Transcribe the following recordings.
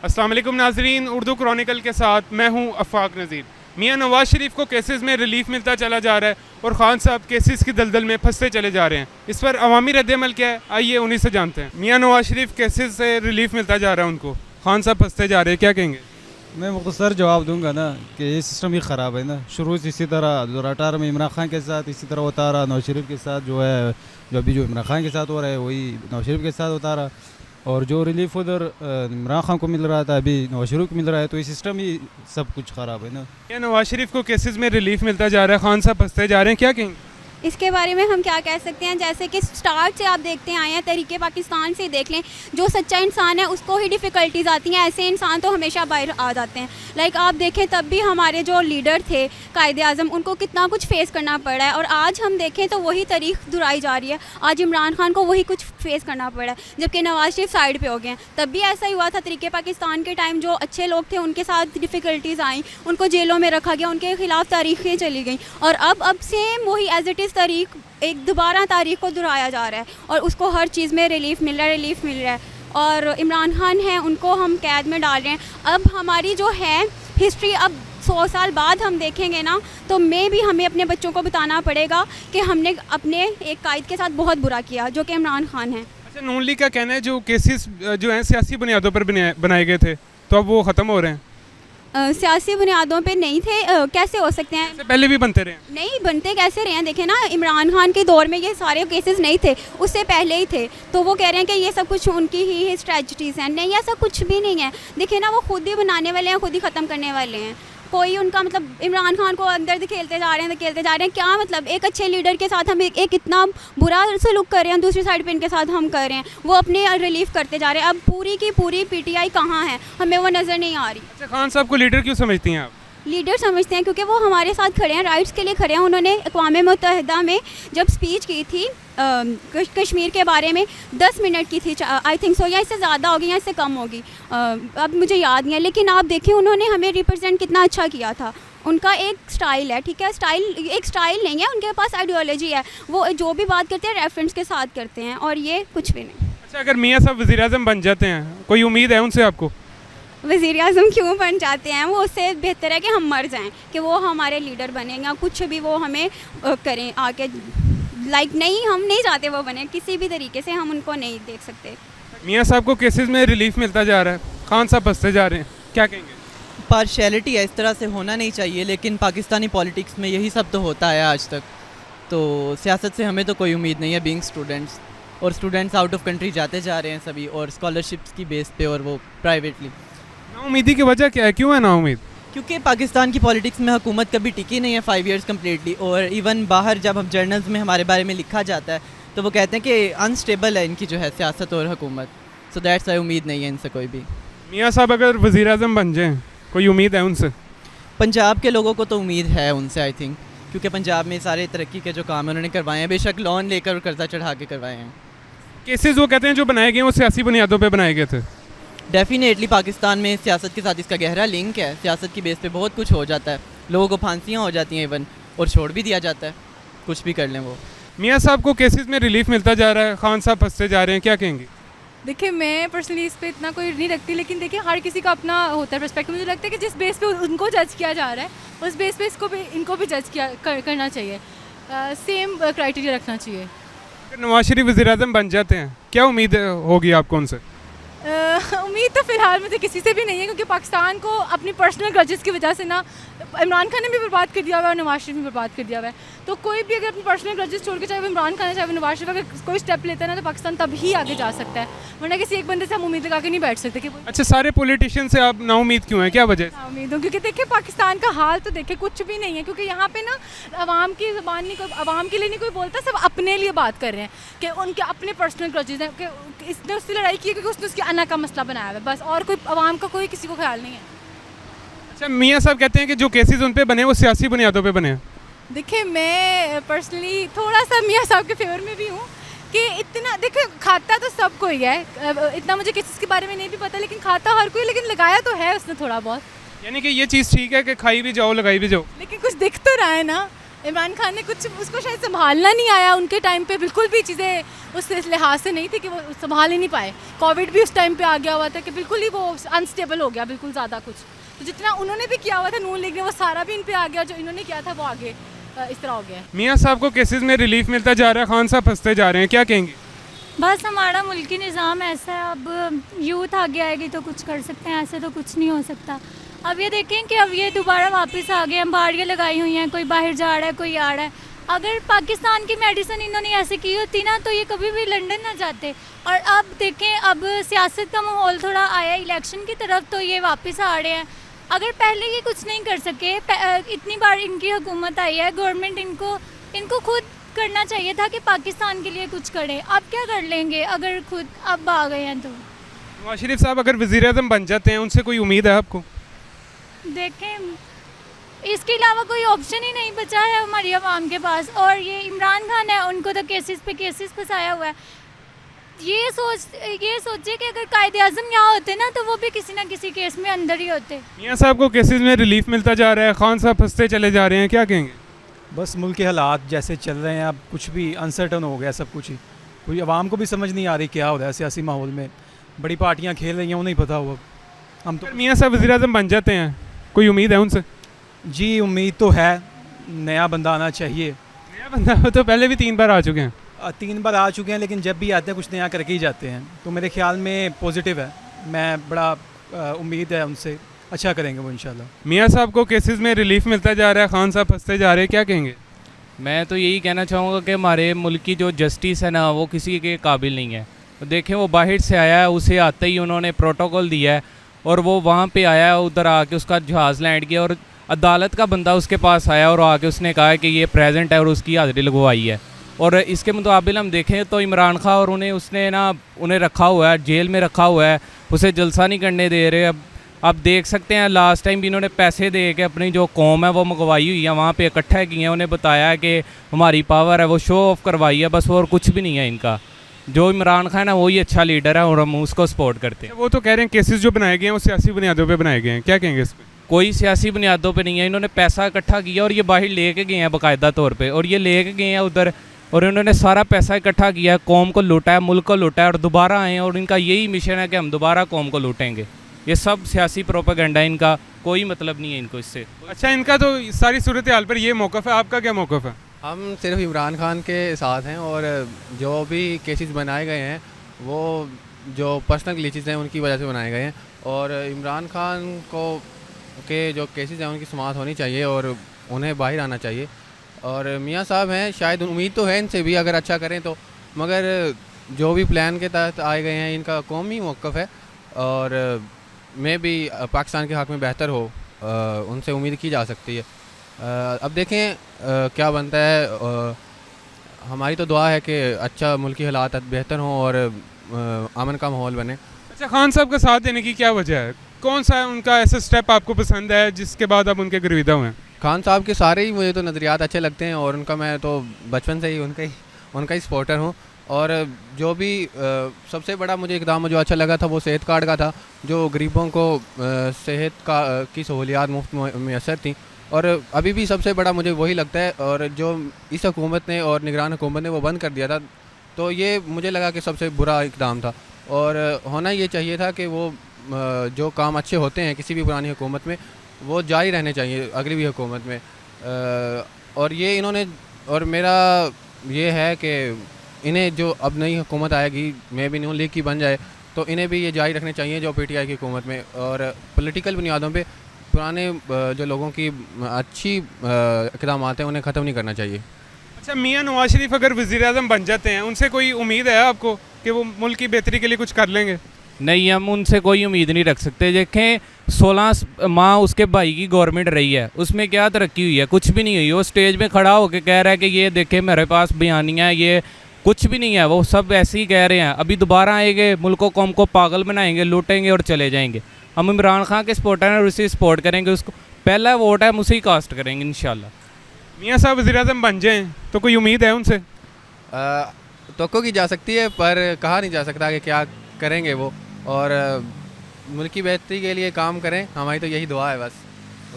अस्सलाम वालेकुम नाजरीन, उर्दू क्रॉनिकल के साथ मैं हूं अफाक नज़ीर। मियां नवाज शरीफ को केसेस में रिलीफ मिलता चला जा रहा है और ख़ान साहब केसेस की दलदल में फंसते चले जा रहे हैं। इस पर अवामी रद्द-ए-अमल क्या है, आइए उन्हीं से जानते हैं। मियां नवाज शरीफ केसेस से रिलीफ मिलता जा रहा है उनको, ख़ान साहब फंसते जा रहे हैं, क्या कहेंगे? मैं मुख्तसर जवाब दूंगा ना कि ये सिस्टम ही ख़राब है ना। शुरू से इसी तरह 2018 में इमरान खान के साथ इसी तरह होता रहा, नवाज शरीफ के साथ जो है जो अभी जो इमरान खान के साथ हो रहा है वही नवाज शरीफ के साथ होता रहा, और जो रिलीफ उधर इमरान खान को मिल रहा था अभी नवाज शरीफ को मिल रहा है, तो ये सिस्टम ही सब कुछ ख़राब है ना। मियां नवाज शरीफ को केसेस में रिलीफ मिलता जा रहा है, ख़ान साहब फंसते जा रहे हैं, क्या कहेंगे? इसके बारे में हम क्या कह सकते हैं, जैसे कि स्टार्ट से आप देखते आए हैं, तरीके पाकिस्तान से देख लें, जो सच्चा इंसान है उसको ही डिफ़िकल्टीज़ आती हैं, ऐसे इंसान तो हमेशा बाहर आ जाते हैं। लाइक आप देखें तब भी हमारे जो लीडर थे कायदे आज़म, उनको कितना कुछ फेस करना पड़ा है, और आज हम देखें तो वही तारीख दोहराई जा रही है। आज इमरान खान को वही कुछ फेस करना पड़ा है, जबकि नवाज शरीफ साइड पे हो गए हैं। तब भी ऐसा ही हुआ था, तरीके पाकिस्तान के टाइम जो अच्छे लोग थे उनके साथ डिफ़िकल्टीज़ आई, उनको जेलों में रखा गया, उनके खिलाफ तारीखें चली गई, और अब सेम वही एज़ इट इज़ तारीख एक दोबारा तारीख को दोहराया जा रहा है, और उसको हर चीज़ में रिलीफ मिल रहा है। और इमरान खान हैं, उनको हम कैद में डाल रहे हैं। अब हमारी जो है हिस्ट्री, अब 100 साल बाद हम देखेंगे ना, तो भी हमें अपने बच्चों को बताना पड़ेगा कि हमने अपने एक कायद के साथ बहुत बुरा किया, जो कि इमरान खान है। अच्छा, नून लीग का कहना है जो केसेस जो हैं सियासी बुनियादों पर बनाए गए थे, तो अब वो ख़त्म हो रहे हैं। सियासी बुनियादों पे नहीं थे, कैसे हो सकते हैं? इससे पहले भी बनते रहे हैं। नहीं बनते कैसे रहे हैं? देखें ना, इमरान खान के दौर में ये सारे केसेस नहीं थे, उससे पहले ही थे, तो वो कह रहे हैं कि ये सब कुछ उनकी ही स्ट्रेटजीज हैं। नहीं, ऐसा कुछ भी नहीं है। देखिए ना, वो खुद ही बनाने वाले हैं, खुद ही ख़त्म करने वाले हैं। कोई उनका मतलब इमरान खान को अंदर धकेलते जा रहे हैं, क्या मतलब? एक अच्छे लीडर के साथ हम एक इतना बुरा सलूक कर रहे हैं, दूसरी साइड पे इनके साथ हम कर रहे हैं, वो अपने रिलीफ करते जा रहे हैं। अब पूरी की पूरी पीटीआई कहाँ है, हमें वो नज़र नहीं आ रही। अच्छा, खान साहब को लीडर क्यों समझती हैं आप? लीडर समझते हैं क्योंकि वो हमारे साथ खड़े हैं, राइट्स के लिए खड़े हैं। उन्होंने अक़वाम मुत्तहिदा में जब स्पीच की थी कश्मीर के बारे में, 10 मिनट की थी आई थिंक सो, या इससे ज़्यादा होगी या इससे कम होगी, अब मुझे याद नहीं है, लेकिन आप देखें उन्होंने हमें रिप्रेजेंट कितना अच्छा किया था। उनका एक स्टाइल है, ठीक है, एक स्टाइल नहीं है, उनके पास आइडियोलॉजी है। वो जो भी बात करते हैं रेफरेंस के साथ करते हैं, और ये कुछ भी नहीं। अच्छा, अगर मियाँ साहब वज़ीर-ए-आज़म बन जाते हैं, कोई उम्मीद है उनसे आपको? वज़ीर-ए-आज़म क्यों बन जाते हैं? वो उससे बेहतर है कि हम मर जाएं, कि वो हमारे लीडर बनेंगे, कुछ भी वो हमें करें आके। लाइक नहीं, हम नहीं चाहते वो बने, किसी भी तरीके से हम उनको नहीं देख सकते। मियाँ साहब को केसेस में रिलीफ मिलता जा रहा है, खान साहब फंसते जा रहे हैं, क्या कहेंगे? पार्शियलिटी है, इस तरह से होना नहीं चाहिए, लेकिन पाकिस्तानी पॉलिटिक्स में यही सब तो होता है आज तक। तो सियासत से हमें तो कोई उम्मीद नहीं है, बीइंग स्टूडेंट्स, और स्टूडेंट्स आउट ऑफ कंट्री जाते जा रहे हैं सभी, और स्कॉलरशिप्स की बेस पे, और वो प्राइवेटली। नाउमीदी की वजह क्या है, क्यों है नाउमीद? क्योंकि पाकिस्तान की पॉलिटिक्स में हुकूमत कभी टिकी नहीं है 5 इयर्स कम्प्लीटली, और इवन बाहर जब हम जर्नल्स में हमारे बारे में लिखा जाता है तो वो कहते हैं कि अनस्टेबल है इनकी जो है सियासत और हुकूमत। सो दैट्स वाई उम्मीद नहीं है इनसे कोई भी। मियाँ साहब अगर वज़ीर-ए-आज़म बन जाएं, कोई उम्मीद है उनसे? पंजाब के लोगों को तो उम्मीद है उनसे, आई थिंक, क्योंकि पंजाब में सारे तरक्की के जो काम है उन्होंने करवाए हैं, बेशक लोन लेकर और कर्जा चढ़ा के करवाए हैं। केसेस वो कहते हैं जो बनाए गए वो सियासी बुनियादों पे बनाए गए थे। डेफिनेटली पाकिस्तान में सियासत के साथ इसका गहरा लिंक है। सियासत की बेस पे बहुत कुछ हो जाता है, लोगों को फांसियाँ हो जाती हैं इवन, और छोड़ भी दिया जाता है, कुछ भी कर लें वो। मियाँ साहब को केसेस में रिलीफ मिलता जा रहा है, खान साहब फंसते जा रहे हैं, क्या कहेंगे? देखिए, मैं पर्सनली इस पे इतना कोई नहीं रखती, लेकिन देखिए हर किसी का अपना होता है पर्सपेक्टिव। मुझे लगता है कि जिस बेस पे उनको जज किया जा रहा है उस बेस पे इनको भी जज करना चाहिए, सेम क्राइटेरिया रखना चाहिए। अगर नवाज शरीफ वज़ीर-ए-आज़म बन जाते हैं, क्या उम्मीद होगी आपको उनसे? उम्मीद तो फ़िलहाल मुझे किसी से भी नहीं है, क्योंकि पाकिस्तान को अपनी पर्सनल ग्रजेस की वजह से ना इमरान खान ने भी बर्बाद कर दिया हुआ है और नवाज शरीफ भी बर्बाद कर दिया हुआ है। तो कोई भी अगर अपनी पर्सनल ग्रजेस छोड़ के, चाहे वो इमरान खान है चाहे वो नवाज शरीफ, अगर कोई स्टेप लेता है ना, तो पाकिस्तान तब ही आगे जा सकता है, वरना किसी एक बंदे से हम उम्मीद लगा के नहीं बैठ सकते कि। अच्छा, सारे पॉलिटिशियन से आप नाउमीद क्यों हैं, क्या वजह? उम्मीद हूँ क्योंकि देखिए पाकिस्तान का हाल तो देखिए कुछ भी नहीं है, क्योंकि यहाँ पे ना आवाम की ज़बान नहीं, कोई आवाम के लिए नहीं कोई बोलता, सब अपने लिए बात कर रहे हैं कि उनके अपने पर्सनल ग्रजेस हैं, कि इसने उससे लड़ाई की क्योंकि उसने उसकी अना का मसला बनाया हुआ है, बस, और कोई आवाम का कोई किसी को ख्याल नहीं है। अच्छा, मियाँ साहब कहते हैं कि जो केसेस उन पे बने वो सियासी बुनियादों पे बने हैं। देखिए, मैं पर्सनली थोड़ा सा मियाँ साहब के फेवर में भी हूँ कि इतना, देखिए खाता तो सब कोई है, इतना मुझे केसेस के बारे में नहीं भी पता, लेकिन खाता हर कोई, लेकिन लगाया तो है उसने थोड़ा बहुत। यानी कि ये चीज़ ठीक है कि खाई भी जाओ लगाई भी जाओ, लेकिन कुछ दिख तो रहा है ना, इमरान खान ने कुछ उसको शायद संभालना नहीं आया उनके टाइम पे, बिल्कुल भी चीज़ें उस लिहाज से नहीं थी कि वो संभाल ही नहीं पाए। कोविड भी उस टाइम पे आ गया हुआ था कि बिल्कुल ही वो अनस्टेबल हो गया, बिल्कुल ज़्यादा कुछ। तो जितना उन्होंने भी किया हुआ था नून लीग ने, वो सारा भी इन पे आ गया, जो इन्होंने किया था वो आगे इस तरह हो गया। मियाँ साहब को केसेस में रिलीफ मिलता जा रहा है, खान साहब फंसते जा रहे हैं, क्या कहेंगे? बस हमारा मुल्की निज़ाम ऐसा है, अब यूथ आगे आएगी तो कुछ कर सकते हैं, ऐसे तो कुछ नहीं हो सकता। अब ये देखें कि अब ये दोबारा वापस आ गए, एम्बारियाँ लगाई हुई हैं, कोई बाहर जा रहा है, कोई आ रहा है। अगर पाकिस्तान की मेडिसिन इन्होंने ऐसे की होती ना तो ये कभी भी लंदन ना जाते। और अब देखें, अब सियासत का माहौल थोड़ा आया इलेक्शन की तरफ, तो ये वापस आ रहे हैं। अगर पहले ये कुछ नहीं कर सके, इतनी बार इनकी हुकूमत आई है, गवर्नमेंट इनको खुद करना चाहिए था कि पाकिस्तान के लिए कुछ करें। अब क्या कर लेंगे अगर खुद अब आ गए हैं तो। नवाज शरीफ साहब अगर वज़ीर आज़म बन जाते हैं, उनसे कोई उम्मीद है आपको? देखें, इसके अलावा कोई ऑप्शन ही नहीं बचा है हमारी आवाम के पास। और ये इमरान खान है, उनको तो केसेस पे केसेस फंसाया हुआ है। ये सोचे कि अगर कायदे आज़म यहाँ होते ना तो वो भी किसी ना किसी केस में अंदर ही होते। मियाँ साहब को केसेस में रिलीफ मिलता जा रहा है, खान साहब फंसते चले जा रहे हैं, क्या कहेंगे? बस मुल्क के हालात जैसे चल रहे हैं, अब कुछ भी अनसर्टन हो गया सब कुछ ही। कोई आवाम को भी समझ नहीं आ रही क्या हो रहा है सियासी माहौल में। बड़ी पार्टियां खेल रही हैं, उन्हें पता हुआ। हम तो अगर मियाँ साहब वज़ीर आज़म बन जाते हैं, कोई उम्मीद है उनसे? जी उम्मीद तो है, नया बंदा आना चाहिए। नया बंदा वो तो पहले भी 3 बार आ चुके हैं। 3 बार आ चुके हैं, लेकिन जब भी आते हैं कुछ नया करके ही जाते हैं। तो मेरे ख्याल में पॉजिटिव है, मैं बड़ा उम्मीद है उनसे, अच्छा करेंगे वो इंशाल्लाह। मियाँ साहब को केसेस में रिलीफ मिलता जा रहा है, खान साहब फंसते जा रहे हैं, क्या कहेंगे? मैं तो यही कहना चाहूँगा कि हमारे मुल्क की जो जस्टिस है ना, वो किसी के काबिल नहीं है। तो देखें, वो बाहर से आया है, उसे आते ही उन्होंने प्रोटोकॉल दिया है और वो वहाँ पे आया है, उधर आके उसका जहाज़ लैंड किया और अदालत का बंदा उसके पास आया और आके उसने कहा कि ये प्रेजेंट है और उसकी हाज़िरी लगवाई है। और इसके मुताबिल हम देखें तो इमरान खान और उन्हें रखा हुआ है, जेल में रखा हुआ है, उसे जलसा नहीं करने दे रहे। अब देख सकते हैं, लास्ट टाइम भी इन्होंने पैसे दे के अपनी जो कौम है वो मंगवाई हुई है, वहाँ पे इकट्ठा किए हैं, उन्हें बताया है कि हमारी पावर है, वो शो ऑफ करवाई है बस, और कुछ भी नहीं है इनका। जो इमरान खान है वही अच्छा लीडर है और हम उसको सपोर्ट करते हैं। वो तो कह रहे हैं केसेस जो बनाए गए हैं वो सियासी बुनियादों पे बनाए गए हैं, क्या कहेंगे इस पर? कोई सियासी बुनियादों पे नहीं है, इन्होंने पैसा इकट्ठा किया और ये बाहर लेके गए हैं बाकायदा तौर पे, और ये लेके गए हैं उधर और इन्होंने सारा पैसा इकट्ठा किया है, कौम को लूटा है, मुल्क को लूटा है और दोबारा आए हैं और इनका यही मिशन है कि हम दोबारा कौम को लूटेंगे। ये सब सियासी प्रोपेगेंडा है, इनका कोई मतलब नहीं है इनको इससे। अच्छा, इनका तो सारी सूरत हाल पर ये मौक़िफ़ है, आपका क्या मौक़िफ़ है? हम सिर्फ इमरान खान के साथ हैं और जो भी केसेस बनाए गए हैं वो जो पर्सनल ग्लिचेस हैं उनकी वजह से बनाए गए हैं। और इमरान खान को के जो केसेस हैं उनकी समाअत होनी चाहिए और उन्हें बाहर आना चाहिए। और मियाँ साहब हैं, शायद उम्मीद तो है इनसे भी अगर अच्छा करें तो, मगर जो भी प्लान के तहत आए गए हैं इनका कौमी मौक़िफ़ है और मैं भी पाकिस्तान के हक़ में बेहतर हो, उनसे उम्मीद की जा सकती है। अब देखें क्या बनता है। हमारी तो दुआ है कि अच्छा मुल्की हालात बेहतर हों और अमन का माहौल बने। अच्छा, खान साहब का साथ देने की क्या वजह है? कौन सा उनका ऐसा स्टेप आपको पसंद है जिसके बाद आप उनके गिरविदा हुए हैं? खान साहब के सारे ही मुझे तो नज़रियात अच्छे लगते हैं और उनका मैं तो बचपन से ही उनका ही सपोर्टर हूँ। और जो भी सबसे बड़ा मुझे इक़दाम जो अच्छा लगा था वो सेहत कार्ड का था, जो गरीबों को सेहत की सहूलियात मुफ्त मैसर थी। और अभी भी सबसे बड़ा मुझे वही लगता है, और जो इस हुकूमत ने और निगरान हुकूमत ने वो बंद कर दिया था, तो ये मुझे लगा कि सबसे बुरा इक़दाम था। और होना ये चाहिए था कि वो जो काम अच्छे होते हैं किसी भी पुरानी हुकूमत में वो जारी रहने चाहिए अगली भी हुकूमत में। और ये इन्होंने, और मेरा ये है कि इन्हें जो अब नई हुकूमत आएगी, मे भी नून लीग की बन जाए, तो इन्हें भी ये जारी रखने चाहिए जो PTI की हुकूमत में, और पॉलिटिकल बुनियादों पे पुराने जो लोगों की अच्छी इक़दाम हैं उन्हें ख़त्म नहीं करना चाहिए। अच्छा, मियाँ नवाज शरीफ अगर वज़ीर आज़म बन जाते हैं, उनसे कोई उम्मीद है आपको कि वो मुल्क की बेहतरी के लिए कुछ कर लेंगे? नहीं, हम उनसे कोई उम्मीद नहीं रख सकते। देखें, 16 माह उसके भाई की गवर्नमेंट रही है, उसमें क्या तरक्की हुई है? कुछ भी नहीं हुई। वो स्टेज में खड़ा होकर कह रहा है कि ये देखें मेरे पास बयानियाँ, ये कुछ भी नहीं है, वो सब ऐसे ही कह रहे हैं। अभी दोबारा आएंगे, मुल्क को कौम को पागल बनाएंगे, लूटेंगे और चले जाएंगे। हम इमरान खान के सपोर्टर हैं और उसे सपोर्ट करेंगे, उसको पहला वोट है, हम उसे ही कास्ट करेंगे इंशाल्लाह। मियाँ साहब वज़ीर आज़म बन जाएँ तो कोई उम्मीद है उनसे? तो की जा सकती है पर कहा नहीं जा सकता कि क्या करेंगे वो, और मुल्क की बेहतरी के लिए काम करें, हमारी तो यही दुआ है बस।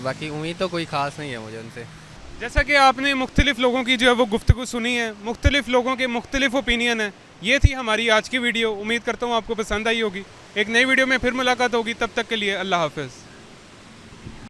बाकी उम्मीद तो कोई ख़ास नहीं है मुझे उनसे। जैसा कि आपने मुख्तलिफ़ लोगों की जो है वो गुफ्तगू सुनी है, मुख्तलिफ़ लोगों के मुख्तलिफ़ ओपिनियन है। ये थी हमारी आज की वीडियो। उम्मीद करता हूँ आपको पसंद आई होगी। एक नई वीडियो में फिर मुलाकात होगी, तब तक के लिए अल्लाह हाफ़िज़।